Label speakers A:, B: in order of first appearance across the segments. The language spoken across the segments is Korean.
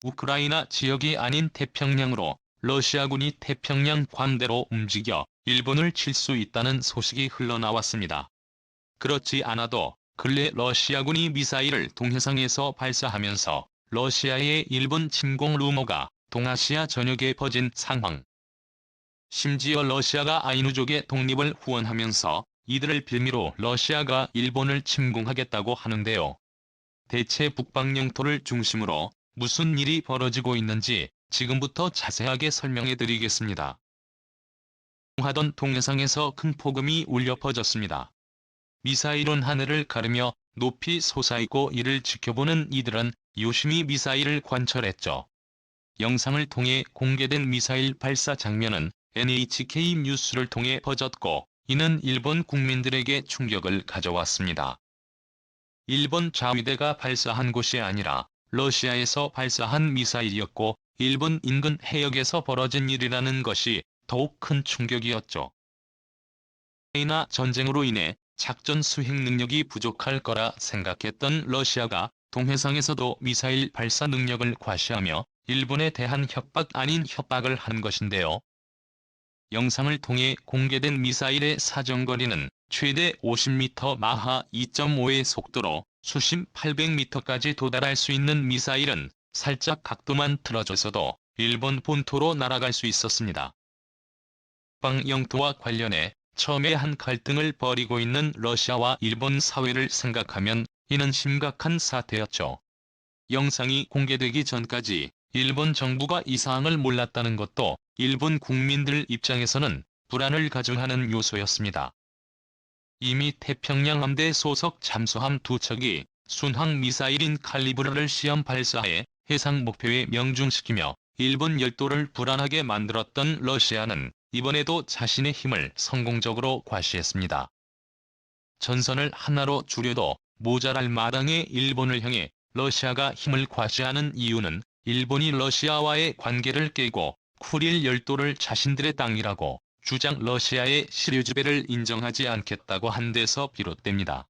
A: 우크라이나 지역이 아닌 태평양으로 러시아군이 태평양 관대로 움직여 일본을 칠 수 있다는 소식이 흘러나왔습니다. 그렇지 않아도 근래 러시아군이 미사일을 동해상에서 발사하면서 러시아의 일본 침공 루머가 동아시아 전역에 퍼진 상황. 심지어 러시아가 아이누족의 독립을 후원하면서 이들을 빌미로 러시아가 일본을 침공하겠다고 하는데요. 대체 북방 영토를 중심으로 무슨 일이 벌어지고 있는지 지금부터 자세하게 설명해 드리겠습니다. 하던 동해상에서 큰 폭음이 울려 퍼졌습니다. 미사일은 하늘을 가르며 높이 솟아있고 이를 지켜보는 이들은 유심히 미사일을 관찰했죠. 영상을 통해 공개된 미사일 발사 장면은 NHK 뉴스를 통해 퍼졌고 이는 일본 국민들에게 충격을 가져왔습니다. 일본 자위대가 발사한 곳이 아니라 러시아에서 발사한 미사일이었고 일본 인근 해역에서 벌어진 일이라는 것이 더욱 큰 충격이었죠. 우크라이나 전쟁으로 인해 작전 수행 능력이 부족할 거라 생각했던 러시아가 동해상에서도 미사일 발사 능력을 과시하며 일본에 대한 협박 아닌 협박을 한 것인데요. 영상을 통해 공개된 미사일의 사정거리는 최대 50m 마하 2.5의 속도로 수심 800m까지 도달할 수 있는 미사일은 살짝 각도만 틀어져서도 일본 본토로 날아갈 수 있었습니다. 북방 영토와 관련해 처음에 한 갈등을 벌이고 있는 러시아와 일본 사회를 생각하면 이는 심각한 사태였죠. 영상이 공개되기 전까지 일본 정부가 이 사항을 몰랐다는 것도 일본 국민들 입장에서는 불안을 가중하는 요소였습니다. 이미 태평양 함대 소속 잠수함 2척이 순항 미사일인 칼리브르를 시험 발사해 해상 목표에 명중시키며 일본 열도를 불안하게 만들었던 러시아는 이번에도 자신의 힘을 성공적으로 과시했습니다. 전선을 하나로 줄여도 모자랄 마당의 일본을 향해 러시아가 힘을 과시하는 이유는 일본이 러시아와의 관계를 깨고 쿠릴 열도를 자신들의 땅이라고 주장 러시아의 시류 지배를 인정하지 않겠다고 한 데서 비롯됩니다.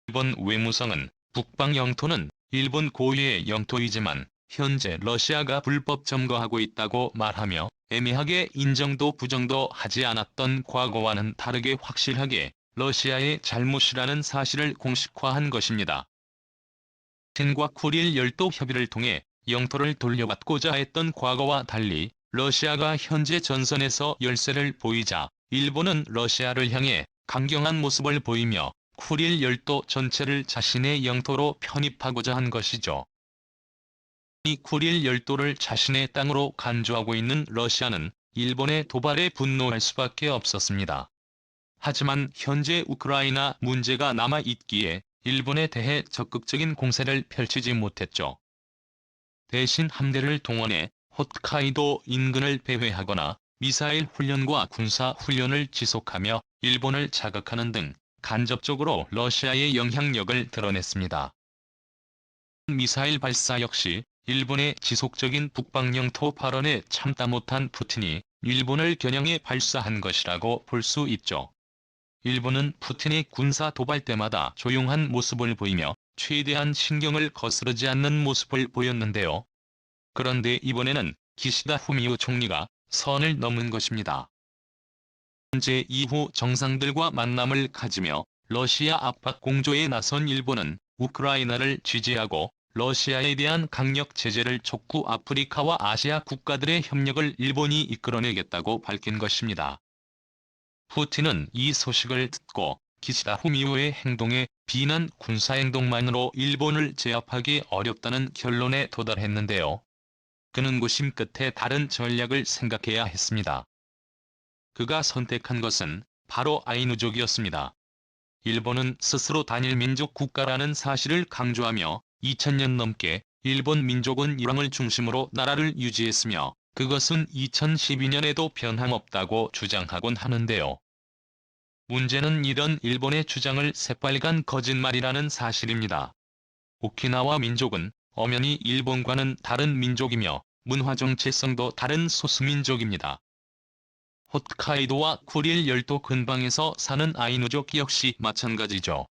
A: 일본 외무성은 북방 영토는 일본 고유의 영토이지만 현재 러시아가 불법 점거하고 있다고 말하며 애매하게 인정도 부정도 하지 않았던 과거와는 다르게 확실하게 러시아의 잘못이라는 사실을 공식화한 것입니다. 푸틴과 쿠릴 열도 협의를 통해 영토를 돌려받고자 했던 과거와 달리 러시아가 현재 전선에서 열세를 보이자 일본은 러시아를 향해 강경한 모습을 보이며 쿠릴 열도 전체를 자신의 영토로 편입하고자 한 것이죠. 이 쿠릴 열도를 자신의 땅으로 간주하고 있는 러시아는 일본의 도발에 분노할 수밖에 없었습니다. 하지만 현재 우크라이나 문제가 남아있기에 일본에 대해 적극적인 공세를 펼치지 못했죠. 대신 함대를 동원해 홋카이도 인근을 배회하거나 미사일 훈련과 군사 훈련을 지속하며 일본을 자극하는 등 간접적으로 러시아의 영향력을 드러냈습니다. 미사일 발사 역시 일본의 지속적인 북방 영토 발언에 참다 못한 푸틴이 일본을 겨냥해 발사한 것이라고 볼 수 있죠. 일본은 푸틴의 군사 도발 때마다 조용한 모습을 보이며 최대한 신경을 거스르지 않는 모습을 보였는데요. 그런데 이번에는 기시다 후미오 총리가 선을 넘은 것입니다. 현재 이후 정상들과 만남을 가지며 러시아 압박 공조에 나선 일본은 우크라이나를 지지하고 러시아에 대한 강력 제재를 촉구 아프리카와 아시아 국가들의 협력을 일본이 이끌어내겠다고 밝힌 것입니다. 푸틴은 이 소식을 듣고 기시다 후미오의 행동에 비난 군사행동만으로 일본을 제압하기 어렵다는 결론에 도달했는데요. 그는 고심 끝에 다른 전략을 생각해야 했습니다. 그가 선택한 것은 바로 아이누족이었습니다. 일본은 스스로 단일 민족 국가라는 사실을 강조하며 2000년 넘게 일본 민족은 일왕을 중심으로 나라를 유지했으며 그것은 2012년에도 변함없다고 주장하곤 하는데요. 문제는 이런 일본의 주장을 새빨간 거짓말이라는 사실입니다. 오키나와 민족은 엄연히 일본과는 다른 민족이며 문화 정체성도 다른 소수민족입니다. 홋카이도와 쿠릴 열도 근방에서 사는 아이누족 역시 마찬가지죠.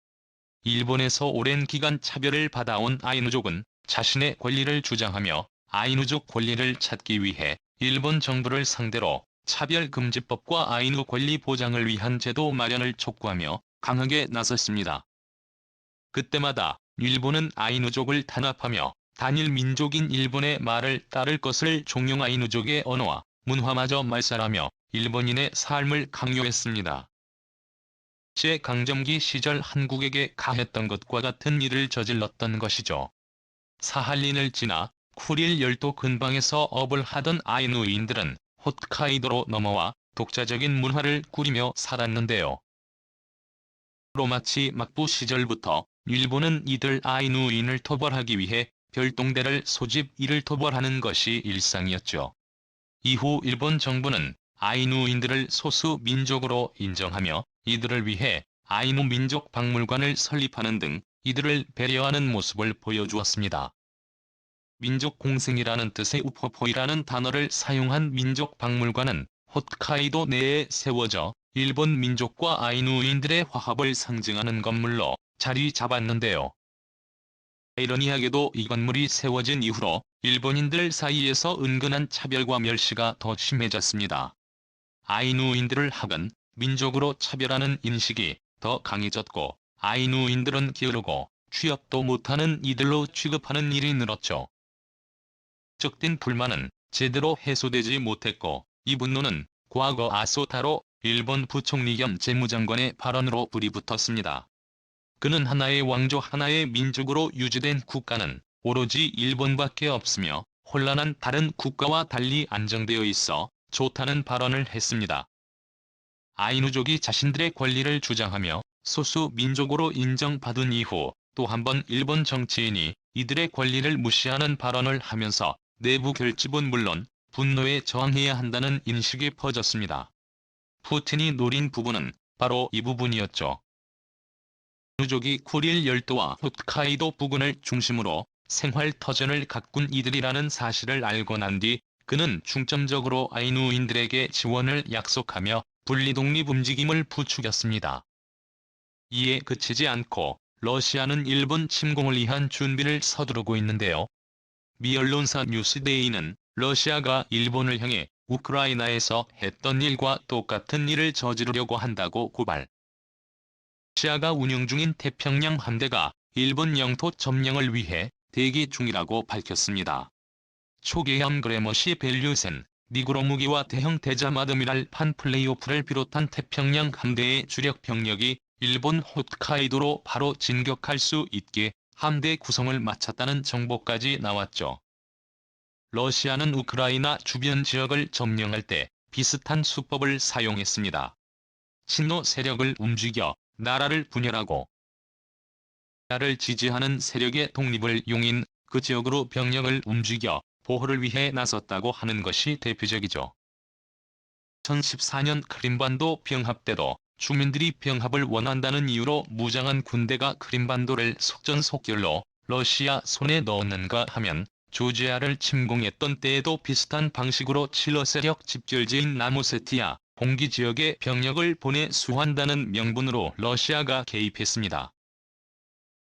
A: 일본에서 오랜 기간 차별을 받아온 아이누족은 자신의 권리를 주장하며 아이누족 권리를 찾기 위해 일본 정부를 상대로 차별금지법과 아이누 권리 보장을 위한 제도 마련을 촉구하며 강하게 나섰습니다. 그때마다 일본은 아이누족을 탄압하며 단일 민족인 일본의 말을 따를 것을 종용 아이누족의 언어와 문화마저 말살하며 일본인의 삶을 강요했습니다. 일제강점기 시절 한국에게 가했던 것과 같은 일을 저질렀던 것이죠. 사할린을 지나 쿠릴 열도 근방에서 업을 하던 아이누인들은 홋카이도로 넘어와 독자적인 문화를 꾸리며 살았는데요. 로마치 막부 시절부터 일본은 이들 아이누인을 토벌하기 위해 별동대를 소집 이를 토벌하는 것이 일상이었죠. 이후 일본 정부는 아이누인들을 소수 민족으로 인정하며 이들을 위해 아이누 민족 박물관을 설립하는 등 이들을 배려하는 모습을 보여주었습니다. 민족 공생이라는 뜻의 우포포이라는 단어를 사용한 민족 박물관은 홋카이도 내에 세워져 일본 민족과 아이누인들의 화합을 상징하는 건물로 자리 잡았는데요. 아이러니하게도 이 건물이 세워진 이후로 일본인들 사이에서 은근한 차별과 멸시가 더 심해졌습니다. 아이누인들을 학은 민족으로 차별하는 인식이 더 강해졌고 아이누인들은 게으르고 취업도 못하는 이들로 취급하는 일이 늘었죠. 적된 불만은 제대로 해소되지 못했고 이 분노는 과거 아소타로 일본 부총리 겸 재무장관의 발언으로 불이 붙었습니다. 그는 하나의 왕조 하나의 민족으로 유지된 국가는 오로지 일본밖에 없으며 혼란한 다른 국가와 달리 안정되어 있어 좋다는 발언을 했습니다. 아이누족이 자신들의 권리를 주장하며 소수 민족으로 인정받은 이후 또 한 번 일본 정치인이 이들의 권리를 무시하는 발언을 하면서 내부 결집은 물론 분노에 저항해야 한다는 인식이 퍼졌습니다. 푸틴이 노린 부분은 바로 이 부분이었죠. 아이누족이 쿠릴 열도와 홋카이도 부근을 중심으로 생활터전을 가꾼 이들이라는 사실을 알고 난 뒤 그는 중점적으로 아이누인들에게 지원을 약속하며 분리독립 움직임을 부추겼습니다. 이에 그치지 않고 러시아는 일본 침공을 위한 준비를 서두르고 있는데요. 미 언론사 뉴스데이는 러시아가 일본을 향해 우크라이나에서 했던 일과 똑같은 일을 저지르려고 한다고 고발. 러시아가 운영 중인 태평양 함대가 일본 영토 점령을 위해 대기 중이라고 밝혔습니다. 초계함 그레머시 벨류센, 니그로 무기와 대형 대잠아드미랄 판 플레이오프를 비롯한 태평양 함대의 주력 병력이 일본 홋카이도로 바로 진격할 수 있게 함대 구성을 마쳤다는 정보까지 나왔죠. 러시아는 우크라이나 주변 지역을 점령할 때 비슷한 수법을 사용했습니다. 친노 세력을 움직여 나라를 분열하고 나라를 지지하는 세력의 독립을 용인 그 지역으로 병력을 움직여 보호를 위해 나섰다고 하는 것이 대표적이죠. 2014년 크림반도 병합 때도 주민들이 병합을 원한다는 이유로 무장한 군대가 크림반도를 속전속결로 러시아 손에 넣었는가 하면 조지아를 침공했던 때에도 비슷한 방식으로 칠러 세력 집결지인 나무세티아, 봉기 지역에 병력을 보내 수호한다는 명분으로 러시아가 개입했습니다.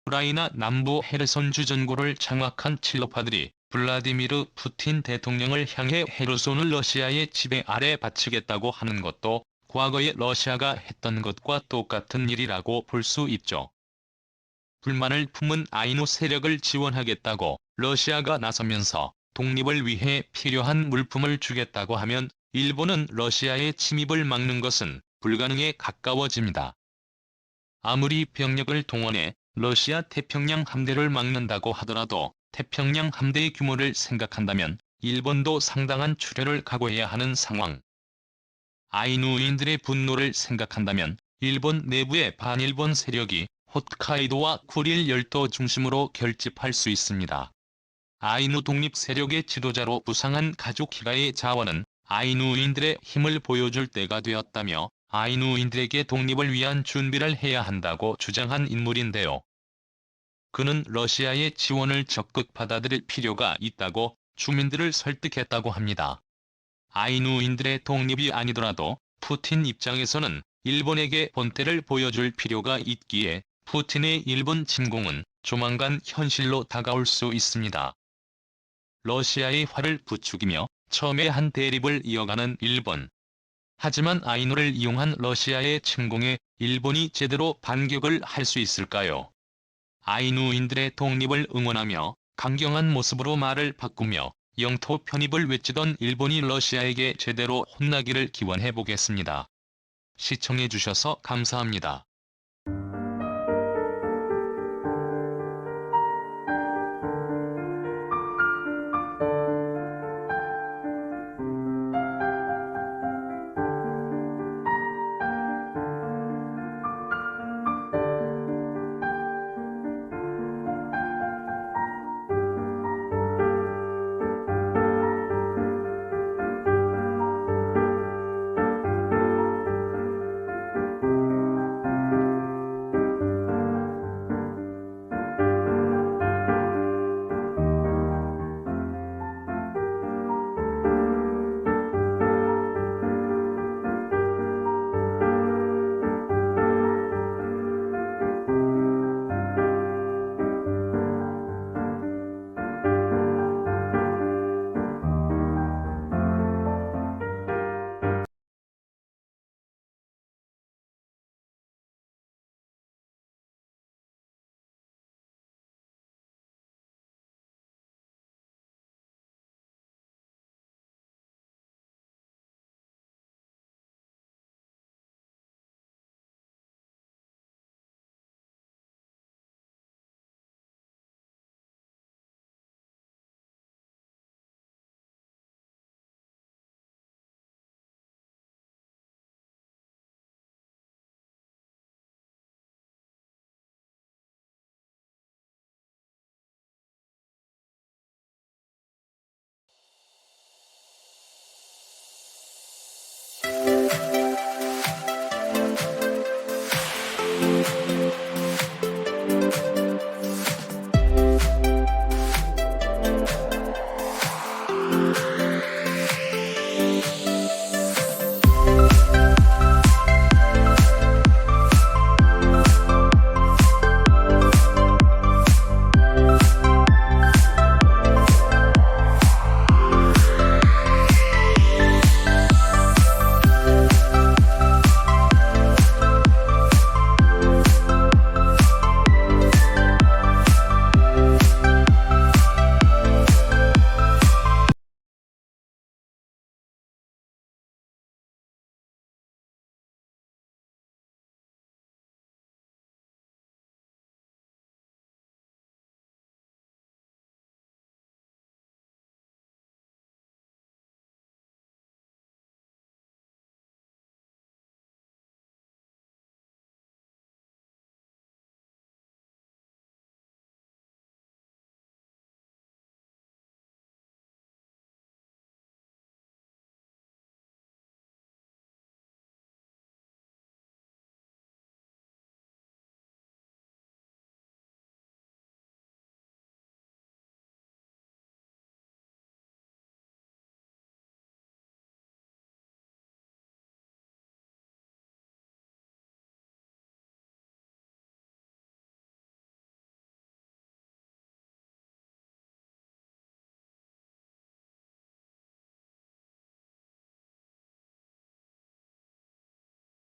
A: 우크라이나 남부 헤르손 주전고를 장악한 칠러파들이 블라디미르 푸틴 대통령을 향해 헤르손을 러시아의 지배 아래 바치겠다고 하는 것도 과거에 러시아가 했던 것과 똑같은 일이라고 볼 수 있죠. 불만을 품은 아이누 세력을 지원하겠다고 러시아가 나서면서 독립을 위해 필요한 물품을 주겠다고 하면 일본은 러시아의 침입을 막는 것은 불가능에 가까워집니다. 아무리 병력을 동원해 러시아 태평양 함대를 막는다고 하더라도 태평양 함대의 규모를 생각한다면 일본도 상당한 출혈을 각오해야 하는 상황. 아이누인들의 분노를 생각한다면 일본 내부의 반일본 세력이 홋카이도와 쿠릴 열도 중심으로 결집할 수 있습니다. 아이누 독립 세력의 지도자로 부상한 가족 히가의 자원은 아이누인들의 힘을 보여줄 때가 되었다며 아이누인들에게 독립을 위한 준비를 해야 한다고 주장한 인물인데요. 그는 러시아의 지원을 적극 받아들일 필요가 있다고 주민들을 설득했다고 합니다. 아이누인들의 독립이 아니더라도 푸틴 입장에서는 일본에게 본때를 보여줄 필요가 있기에 푸틴의 일본 침공은 조만간 현실로 다가올 수 있습니다. 러시아의 화를 부추기며 처음에 한 대립을 이어가는 일본. 하지만 아이누를 이용한 러시아의 침공에 일본이 제대로 반격을 할 수 있을까요? 아이누인들의 독립을 응원하며 강경한 모습으로 말을 바꾸며 영토 편입을 외치던 일본이 러시아에게 제대로 혼나기를 기원해 보겠습니다. 시청해주셔서 감사합니다.